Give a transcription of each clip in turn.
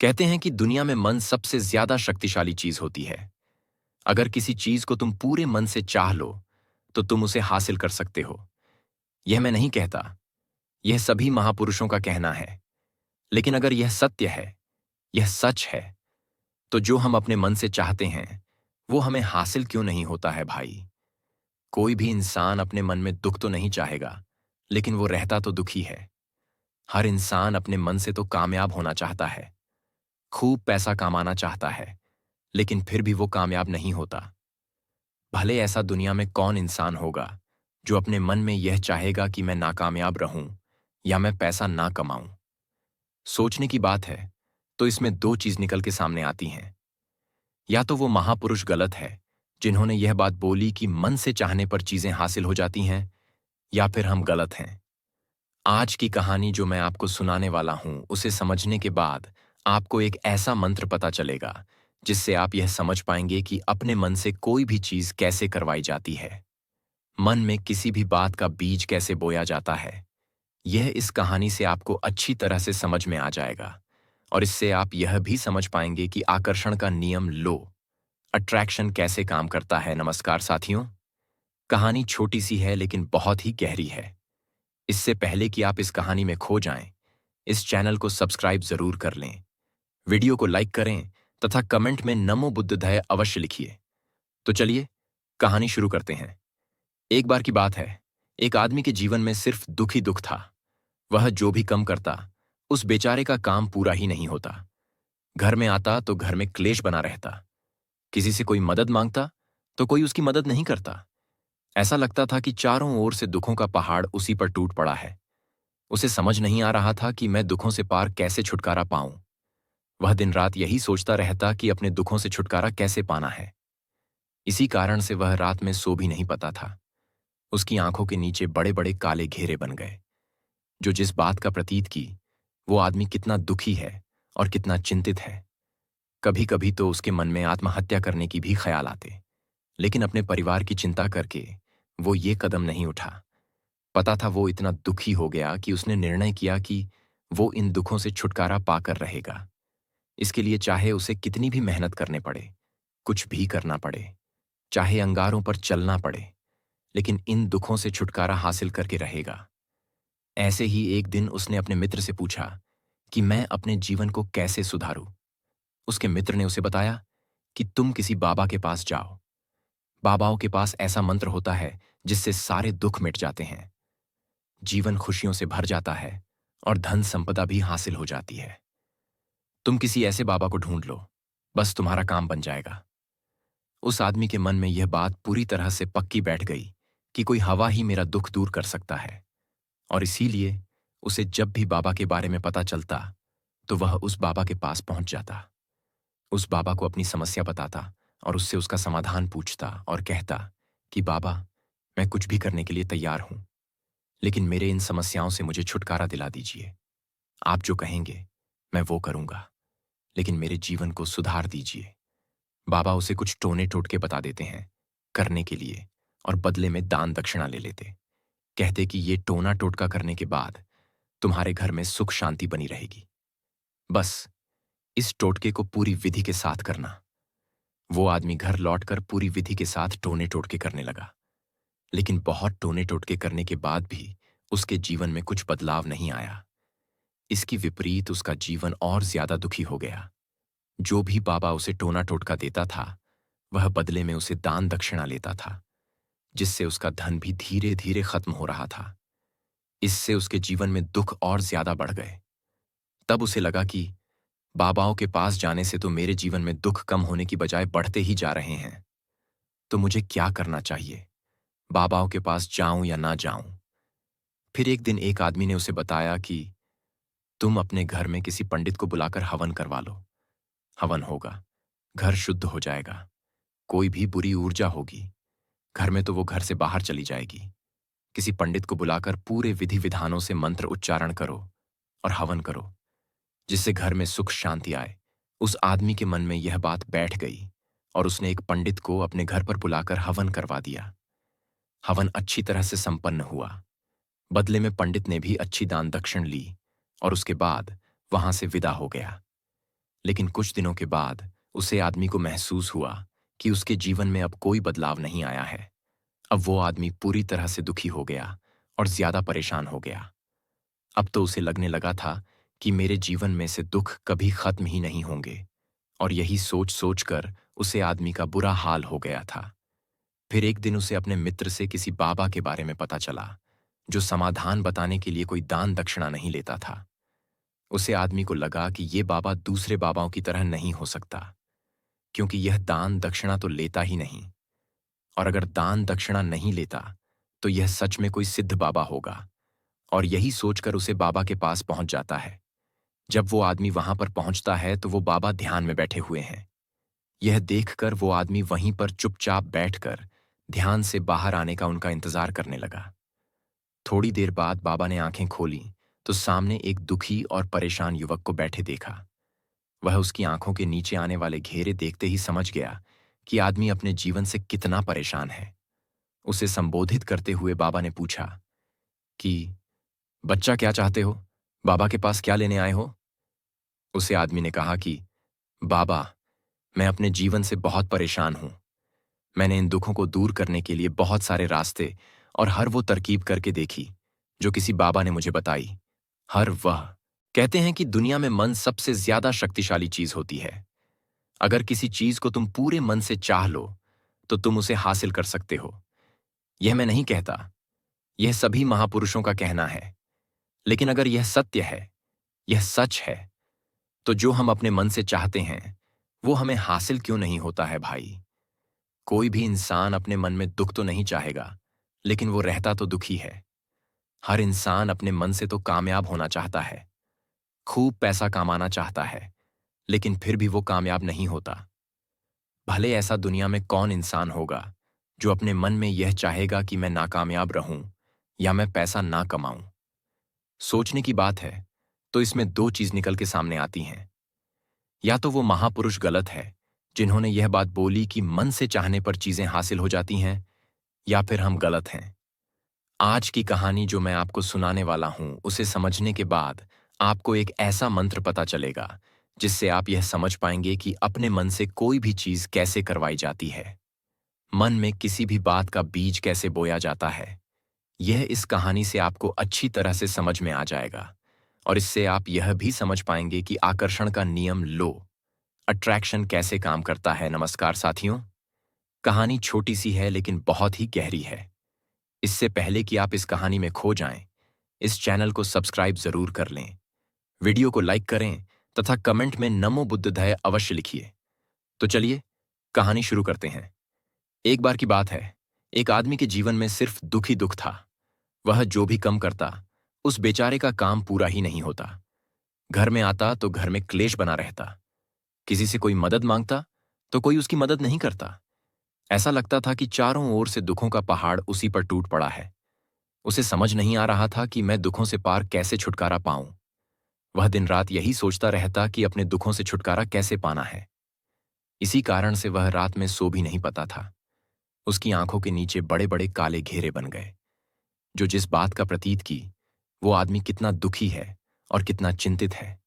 कहते हैं कि दुनिया में मन सबसे ज्यादा शक्तिशाली चीज होती है। अगर किसी चीज को तुम पूरे मन से चाह लो तो तुम उसे हासिल कर सकते हो। यह मैं नहीं कहता, यह सभी महापुरुषों का कहना है। लेकिन अगर यह सत्य है, यह सच है, तो जो हम अपने मन से चाहते हैं वो हमें हासिल क्यों नहीं होता है भाई। कोई भी इंसान अपने मन में दुख तो नहीं चाहेगा, लेकिन वो रहता तो दुखी है। हर इंसान अपने मन से तो कामयाब होना चाहता है, खूब पैसा कमाना चाहता है, लेकिन फिर भी वो कामयाब नहीं होता। भले ऐसा दुनिया में कौन इंसान होगा जो अपने मन में यह चाहेगा कि मैं नाकामयाब रहूं या मैं पैसा ना कमाऊं। सोचने की बात है तो इसमें दो चीज निकल के सामने आती हैं। या तो वो महापुरुष गलत है जिन्होंने यह बात बोली कि मन से चाहने पर चीजें हासिल हो जाती हैं, या फिर हम गलत हैं। आज की कहानी जो मैं आपको सुनाने वाला हूं उसे समझने के बाद आपको एक ऐसा मंत्र पता चलेगा जिससे आप यह समझ पाएंगे कि अपने मन से कोई भी चीज कैसे करवाई जाती है। मन में किसी भी बात का बीज कैसे बोया जाता है, यह इस कहानी से आपको अच्छी तरह से समझ में आ जाएगा। और इससे आप यह भी समझ पाएंगे कि आकर्षण का नियम लो अट्रैक्शन कैसे काम करता है। नमस्कार साथियों, कहानी छोटी सी है लेकिन बहुत ही गहरी है। इससे पहले कि आप इस कहानी में खो जाएं, इस चैनल को सब्सक्राइब जरूर कर लें, वीडियो को लाइक करें तथा कमेंट में नमो बुद्धदेव अवश्य लिखिए। तो चलिए कहानी शुरू करते हैं। एक बार की बात है, एक आदमी के जीवन में सिर्फ दुख ही दुख था। वह जो भी कम करता उस बेचारे का काम पूरा ही नहीं होता। घर में आता तो घर में क्लेश बना रहता। किसी से कोई मदद मांगता तो कोई उसकी मदद नहीं करता। ऐसा लगता था कि चारों ओर से दुखों का पहाड़ उसी पर टूट पड़ा है। उसे समझ नहीं आ रहा था कि मैं दुखों से पार कैसे छुटकारा पाऊं। वह दिन रात यही सोचता रहता कि अपने दुखों से छुटकारा कैसे पाना है। इसी कारण से वह रात में सो भी नहीं पाता था। उसकी आंखों के नीचे बड़े बड़े काले घेरे बन गए, जो जिस बात का प्रतीत की वो आदमी कितना दुखी है और कितना चिंतित है। कभी कभी तो उसके मन में आत्महत्या करने की भी ख्याल आते, लेकिन अपने परिवार की चिंता करके वो ये कदम नहीं उठा। पता था वो इतना दुखी हो गया कि उसने निर्णय किया कि वो इन दुखों से छुटकारा पाकर रहेगा। इसके लिए चाहे उसे कितनी भी मेहनत करने पड़े, कुछ भी करना पड़े, चाहे अंगारों पर चलना पड़े, लेकिन इन दुखों से छुटकारा हासिल करके रहेगा। ऐसे ही एक दिन उसने अपने मित्र से पूछा कि मैं अपने जीवन को कैसे सुधारूं। उसके मित्र ने उसे बताया कि तुम किसी बाबा के पास जाओ। बाबाओं के पास ऐसा मंत्र होता है जिससे सारे दुख मिट जाते हैं, जीवन खुशियों से भर जाता है और धन संपदा भी हासिल हो जाती है। तुम किसी ऐसे बाबा को ढूंढ लो, बस तुम्हारा काम बन जाएगा। उस आदमी के मन में यह बात पूरी तरह से पक्की बैठ गई कि कोई हवा ही मेरा दुख दूर कर सकता है। और इसीलिए उसे जब भी बाबा के बारे में पता चलता तो वह उस बाबा के पास पहुंच जाता। उस बाबा को अपनी समस्या बताता और उससे उसका समाधान पूछता और कहता कि बाबा, मैं कुछ भी करने के लिए तैयार हूं, लेकिन मेरे इन समस्याओं से मुझे छुटकारा दिला दीजिए। आप जो कहेंगे मैं वो करूंगा, लेकिन मेरे जीवन को सुधार दीजिए। बाबा उसे कुछ टोने टोटके बता देते हैं करने के लिए, और बदले में दान दक्षिणा ले लेते। कहते कि ये टोना टोटका करने के बाद तुम्हारे घर में सुख शांति बनी रहेगी। बस इस टोटके को पूरी विधि के साथ करना। वो आदमी घर लौटकर पूरी विधि के साथ टोने टोटके करने लगा, लेकिन बहुत टोने टोटके करने के बाद भी उसके जीवन में कुछ बदलाव नहीं आया। इसकी विपरीत उसका जीवन और ज्यादा दुखी हो गया। जो भी बाबा उसे टोना टोटका देता था वह बदले में उसे दान दक्षिणा लेता था, जिससे उसका धन भी धीरे धीरे खत्म हो रहा था। इससे उसके जीवन में दुख और ज्यादा बढ़ गए। तब उसे लगा कि बाबाओं के पास जाने से तो मेरे जीवन में दुख कम होने की बजाय बढ़ते ही जा रहे हैं। तो मुझे क्या करना चाहिए? बाबाओं के पास जाऊं या ना जाऊं? फिर एक दिन एक आदमी ने उसे बताया कि तुम अपने घर में किसी पंडित को बुलाकर हवन करवा लो। हवन होगा, घर शुद्ध हो जाएगा, कोई भी बुरी ऊर्जा होगी घर में तो वो घर से बाहर चली जाएगी। किसी पंडित को बुलाकर पूरे विधि विधानों से मंत्र उच्चारण करो और हवन करो, जिससे घर में सुख शांति आए। उस आदमी के मन में यह बात बैठ गई और उसने एक पंडित को अपने घर पर बुलाकर हवन करवा दिया। हवन अच्छी तरह से संपन्न हुआ। बदले में पंडित ने भी अच्छी दान दक्षिण ली और उसके बाद वहां से विदा हो गया। लेकिन कुछ दिनों के बाद उसे आदमी को महसूस हुआ कि उसके जीवन में अब कोई बदलाव नहीं आया है। अब वो आदमी पूरी तरह से दुखी हो गया और ज्यादा परेशान हो गया। अब तो उसे लगने लगा था कि मेरे जीवन में से दुख कभी खत्म ही नहीं होंगे, और यही सोच सोच कर उसे आदमी का बुरा हाल हो गया था। फिर एक दिन उसे अपने मित्र से किसी बाबा के बारे में पता चला, जो समाधान बताने के लिए कोई दान दक्षिणा नहीं लेता था। उसे आदमी को लगा कि ये बाबा दूसरे बाबाओं की तरह नहीं हो सकता, क्योंकि यह दान दक्षिणा तो लेता ही नहीं, और अगर दान दक्षिणा नहीं लेता तो यह सच में कोई सिद्ध बाबा होगा। और यही सोचकर उसे बाबा के पास पहुंच जाता है। जब वो आदमी वहां पर पहुंचता है तो वो बाबा ध्यान में बैठे हुए हैं। यह देखकर वो आदमी वहीं पर चुपचाप बैठकर ध्यान से बाहर आने का उनका इंतजार करने लगा। थोड़ी देर बाद बाबा ने आंखें खोली तो सामने एक दुखी और परेशान युवक को बैठे देखा। वह उसकी आंखों के नीचे आने वाले घेरे देखते ही समझ गया कि आदमी अपने जीवन से कितना परेशान है। उसे संबोधित करते हुए बाबा ने पूछा कि बच्चा, क्या चाहते हो? बाबा के पास क्या लेने आए हो? उसे आदमी ने कहा कि बाबा, मैं अपने जीवन से बहुत परेशान हूं। मैंने इन दुखों को दूर करने के लिए बहुत सारे रास्ते और हर वो तरकीब करके देखी जो किसी बाबा ने मुझे बताई। हर वह कहते हैं कि दुनिया में मन सबसे ज्यादा शक्तिशाली चीज होती है। अगर किसी चीज को तुम पूरे मन से चाह लो तो तुम उसे हासिल कर सकते हो। यह मैं नहीं कहता, यह सभी महापुरुषों का कहना है। लेकिन अगर यह सत्य है, यह सच है, तो जो हम अपने मन से चाहते हैं वो हमें हासिल क्यों नहीं होता है भाई? कोई भी इंसान अपने मन में दुख तो नहीं चाहेगा, लेकिन वो रहता तो दुखी है। हर इंसान अपने मन से तो कामयाब होना चाहता है, खूब पैसा कमाना चाहता है, लेकिन फिर भी वो कामयाब नहीं होता। भले ऐसा दुनिया में कौन इंसान होगा जो अपने मन में यह चाहेगा कि मैं नाकामयाब रहूं या मैं पैसा ना कमाऊं? सोचने की बात है तो इसमें दो चीज निकल के सामने आती हैं। या तो वो महापुरुष गलत है जिन्होंने यह बात बोली कि मन से चाहने पर चीजें हासिल हो जाती हैं, या फिर हम गलत हैं। आज की कहानी जो मैं आपको सुनाने वाला हूं, उसे समझने के बाद आपको एक ऐसा मंत्र पता चलेगा जिससे आप यह समझ पाएंगे कि अपने मन से कोई भी चीज कैसे करवाई जाती है। मन में किसी भी बात का बीज कैसे बोया जाता है, यह इस कहानी से आपको अच्छी तरह से समझ में आ जाएगा। और इससे आप यह भी समझ पाएंगे कि आकर्षण का नियम, लो अट्रैक्शन, कैसे काम करता है। नमस्कार साथियों, कहानी छोटी सी है लेकिन बहुत ही गहरी है। इससे पहले कि आप इस कहानी में खो जाएं, इस चैनल को सब्सक्राइब जरूर कर लें, वीडियो को लाइक करें तथा कमेंट में नमो बुद्धधाय अवश्य लिखिए। तो चलिए कहानी शुरू करते हैं। एक बार की बात है, एक आदमी के जीवन में सिर्फ दुख ही दुख था। वह जो भी कम करता, उस बेचारे का काम पूरा ही नहीं होता। घर में आता तो घर में क्लेश बना रहता। किसी से कोई मदद मांगता तो कोई उसकी मदद नहीं करता। ऐसा लगता था कि चारों ओर से दुखों का पहाड़ उसी पर टूट पड़ा है। उसे समझ नहीं आ रहा था कि मैं दुखों से पार कैसे छुटकारा पाऊं। वह दिन रात यही सोचता रहता कि अपने दुखों से छुटकारा कैसे पाना है। इसी कारण से वह रात में सो भी नहीं पाता था। उसकी आंखों के नीचे बड़े बड़े काले घेरे बन गए, जो जिस बात का प्रतीत की वो आदमी कितना दुखी है और कितना चिंतित है।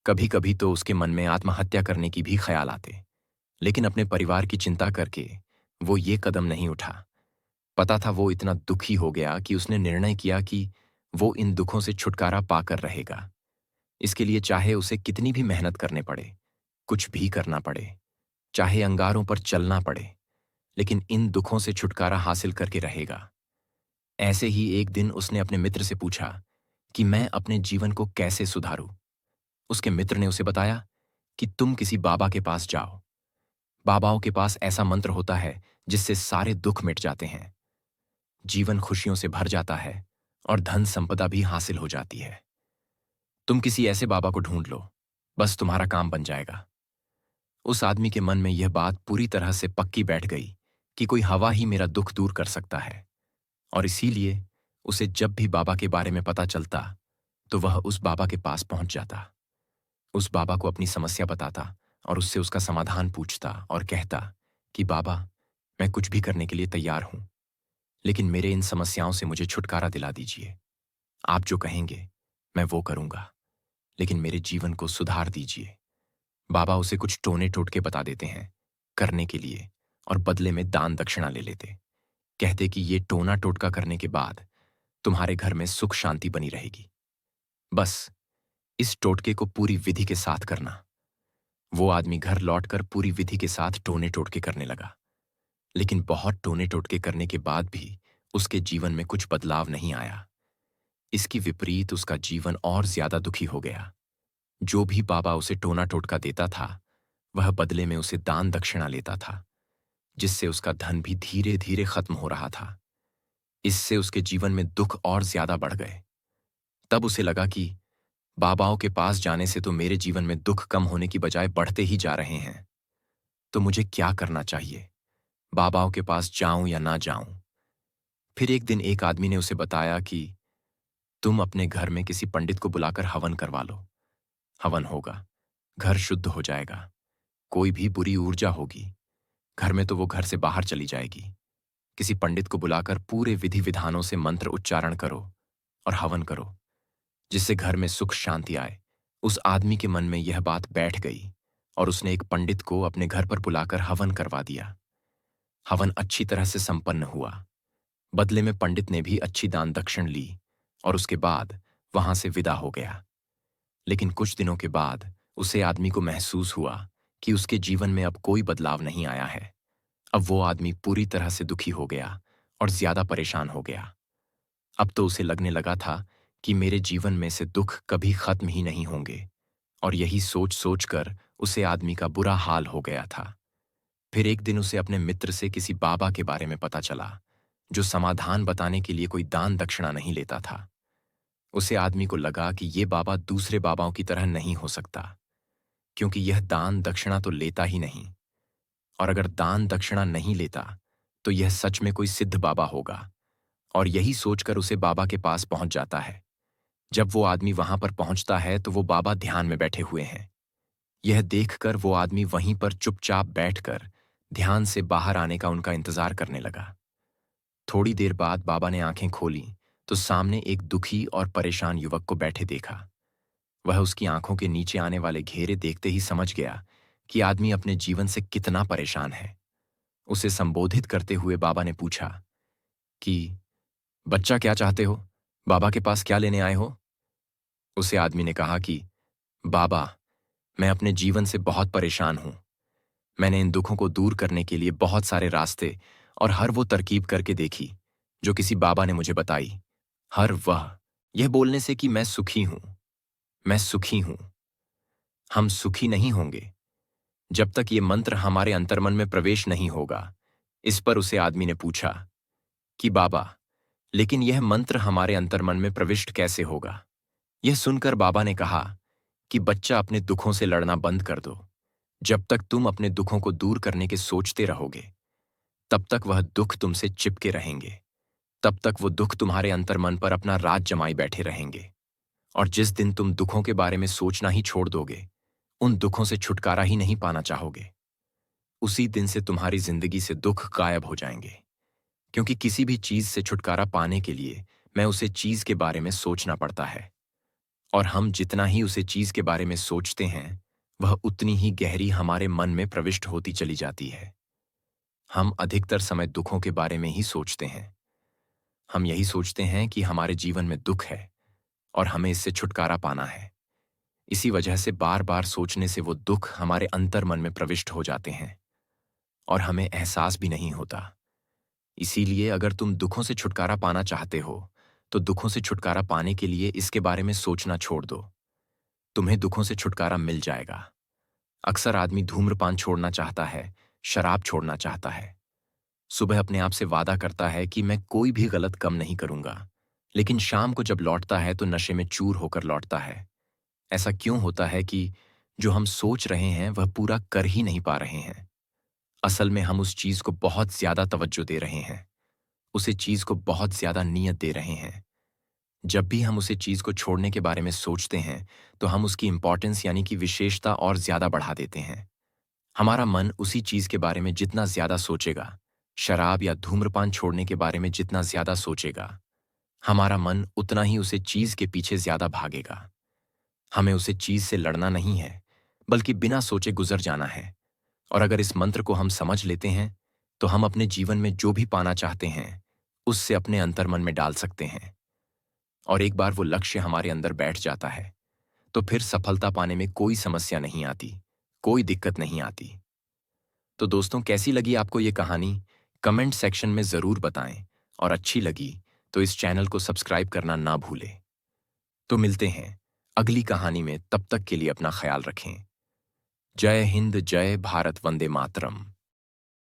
कभी कभी तो उसके मन में आत्महत्या करने की भी ख्याल आते, लेकिन अपने परिवार की चिंता करके वो ये कदम नहीं उठा। पता था वो इतना दुखी हो गया कि उसने निर्णय किया कि वो इन दुखों से छुटकारा पाकर रहेगा। इसके लिए चाहे उसे कितनी भी मेहनत करने पड़े, कुछ भी करना पड़े, चाहे अंगारों पर चलना पड़े, लेकिन इन दुखों से छुटकारा हासिल करके रहेगा। ऐसे ही एक दिन उसने अपने मित्र से पूछा कि मैं अपने जीवन को कैसे सुधारूं। उसके मित्र ने उसे बताया कि तुम किसी बाबा के पास जाओ। बाबाओं के पास ऐसा मंत्र होता है जिससे सारे दुख मिट जाते हैं, जीवन खुशियों से भर जाता है और धन संपदा भी हासिल हो जाती है। तुम किसी ऐसे बाबा को ढूंढ लो, बस तुम्हारा काम बन जाएगा। उस आदमी के मन में यह बात पूरी तरह से पक्की बैठ गई कि कोई हवा ही मेरा दुख दूर कर सकता है, और इसीलिए उसे जब भी बाबा के बारे में पता चलता तो वह उस बाबा के पास पहुंच जाता। उस बाबा को अपनी समस्या बताता और उससे उसका समाधान पूछता और कहता कि बाबा, मैं कुछ भी करने के लिए तैयार हूं, लेकिन मेरे इन समस्याओं से मुझे छुटकारा दिला दीजिए। आप जो कहेंगे मैं वो करूंगा, लेकिन मेरे जीवन को सुधार दीजिए। बाबा उसे कुछ टोने टोटके बता देते हैं करने के लिए और बदले में दान दक्षिणा ले लेते। कहते कि ये टोना टोटका करने के बाद तुम्हारे घर में सुख शांति बनी रहेगी। बस इस टोटके को पूरी विधि के साथ करना। वो आदमी घर लौटकर पूरी विधि के साथ टोने टोटके करने लगा, लेकिन बहुत टोने टोटके करने के बाद भी उसके जीवन में कुछ बदलाव नहीं आया। इसकी विपरीत उसका जीवन और ज्यादा दुखी हो गया। जो भी बाबा उसे टोना टोटका देता था, वह बदले में उसे दान दक्षिणा लेता था, जिससे उसका धन भी धीरे धीरे खत्म हो रहा था। इससे उसके जीवन में दुख और ज्यादा बढ़ गए। तब उसे लगा कि बाबाओं के पास जाने से तो मेरे जीवन में दुख कम होने की बजाय बढ़ते ही जा रहे हैं। तो मुझे क्या करना चाहिए? बाबाओं के पास जाऊं या ना जाऊं? फिर एक दिन एक आदमी ने उसे बताया कि तुम अपने घर में किसी पंडित को बुलाकर हवन करवा लो। हवन होगा, घर शुद्ध हो जाएगा, कोई भी बुरी ऊर्जा होगी घर में तो वो घर से बाहर चली जाएगी। किसी पंडित को बुलाकर पूरे विधि विधानों से मंत्र उच्चारण करो और हवन करो, जिससे घर में सुख शांति आए। उस आदमी के मन में यह बात बैठ गई और उसने एक पंडित को अपने घर पर बुलाकर हवन करवा दिया। हवन अच्छी तरह से संपन्न हुआ। बदले में पंडित ने भी अच्छी दान दक्षिण ली और उसके बाद वहां से विदा हो गया। लेकिन कुछ दिनों के बाद उसे आदमी को महसूस हुआ कि उसके जीवन में अब कोई बदलाव नहीं आया है। अब वो आदमी पूरी तरह से दुखी हो गया और ज्यादा परेशान हो गया। अब तो उसे लगने लगा था कि मेरे जीवन में से दुख कभी खत्म ही नहीं होंगे, और यही सोच सोचकर उसे आदमी का बुरा हाल हो गया था। फिर एक दिन उसे अपने मित्र से किसी बाबा के बारे में पता चला, जो समाधान बताने के लिए कोई दान दक्षिणा नहीं लेता था। उसे आदमी को लगा कि ये बाबा दूसरे बाबाओं की तरह नहीं हो सकता, क्योंकि यह दान दक्षिणा तो लेता ही नहीं, और अगर दान दक्षिणा नहीं लेता तो यह सच में कोई सिद्ध बाबा होगा। और यही सोचकर उसे बाबा के पास पहुंच जाता है। जब वो आदमी वहां पर पहुंचता है तो वो बाबा ध्यान में बैठे हुए हैं। यह देखकर वो आदमी वहीं पर चुपचाप बैठकर ध्यान से बाहर आने का उनका इंतजार करने लगा। थोड़ी देर बाद बाबा ने आंखें खोली तो सामने एक दुखी और परेशान युवक को बैठे देखा। वह उसकी आंखों के नीचे आने वाले घेरे देखते ही समझ गया कि आदमी अपने जीवन से कितना परेशान है। उसे संबोधित करते हुए बाबा ने पूछा कि बच्चा, क्या चाहते हो? बाबा के पास क्या लेने आए हो? उसे आदमी ने कहा कि बाबा, मैं अपने जीवन से बहुत परेशान हूं। मैंने इन दुखों को दूर करने के लिए बहुत सारे रास्ते और हर वो तरकीब करके देखी जो किसी बाबा ने मुझे बताई। हर वह यह बोलने से कि मैं सुखी हूं, मैं सुखी हूं। हम सुखी नहीं होंगे जब तक ये मंत्र हमारे अंतर्मन में प्रवेश नहीं होगा। इस पर उसे आदमी ने पूछा कि बाबा, लेकिन यह मंत्र हमारे अंतर्मन में प्रविष्ट कैसे होगा? यह सुनकर बाबा ने कहा कि बच्चा, अपने दुखों से लड़ना बंद कर दो। जब तक तुम अपने दुखों को दूर करने के सोचते रहोगे, तब तक वह दुख तुमसे चिपके रहेंगे। तब तक वो दुख तुम्हारे अंतर्मन पर अपना राज जमाई बैठे रहेंगे। और जिस दिन तुम दुखों के बारे में सोचना ही छोड़ दोगे, उन दुखों से छुटकारा ही नहीं पाना चाहोगे, उसी दिन से तुम्हारी जिंदगी से दुख गायब हो जाएंगे। क्योंकि किसी भी चीज से छुटकारा पाने के लिए मैं उसे चीज के बारे में सोचना पड़ता है, और हम जितना ही उसे चीज के बारे में सोचते हैं, वह उतनी ही गहरी हमारे मन में प्रविष्ट होती चली जाती है। हम अधिकतर समय दुखों के बारे में ही सोचते हैं। हम यही सोचते हैं कि हमारे जीवन में दुख है और हमें इससे छुटकारा पाना है। इसी वजह से बार बार सोचने से वो दुख हमारे अंतर मन में प्रविष्ट हो जाते हैं और हमें एहसास भी नहीं होता। इसीलिए अगर तुम दुखों से छुटकारा पाना चाहते हो, तो दुखों से छुटकारा पाने के लिए इसके बारे में सोचना छोड़ दो। तुम्हें दुखों से छुटकारा मिल जाएगा। अक्सर आदमी धूम्रपान छोड़ना चाहता है, शराब छोड़ना चाहता है। सुबह अपने आप से वादा करता है कि मैं कोई भी गलत काम नहीं करूंगा, लेकिन शाम को जब लौटता है तो नशे में चूर होकर लौटता है। ऐसा क्यों होता है कि जो हम सोच रहे हैं वह पूरा कर ही नहीं पा रहे हैं? असल में हम उस चीज को बहुत ज्यादा तवज्जो दे रहे हैं, उसे चीज को बहुत ज्यादा नीयत दे रहे हैं। जब भी हम उसे चीज को छोड़ने के बारे में सोचते हैं, तो हम उसकी इंपॉर्टेंस यानी कि विशेषता और ज्यादा बढ़ा देते हैं। हमारा मन उसी चीज के बारे में जितना ज्यादा सोचेगा, शराब या धूम्रपान छोड़ने के बारे में जितना ज्यादा सोचेगा, हमारा मन उतना ही उसे चीज के पीछे ज्यादा भागेगा। हमें उसे चीज से लड़ना नहीं है, बल्कि बिना सोचे गुजर जाना है। और अगर इस मंत्र को हम समझ लेते हैं तो हम अपने जीवन में जो भी पाना चाहते हैं उससे अपने अंतर्मन में डाल सकते हैं। और एक बार वो लक्ष्य हमारे अंदर बैठ जाता है तो फिर सफलता पाने में कोई समस्या नहीं आती, कोई दिक्कत नहीं आती। तो दोस्तों, कैसी लगी आपको ये कहानी? कमेंट सेक्शन में ज़रूर बताएं। और अच्छी लगी तो इस चैनल को सब्सक्राइब करना ना भूलें। तो मिलते हैं अगली कहानी में, तब तक के लिए अपना ख्याल रखें। जय हिंद, जय भारत, वंदे मातरम।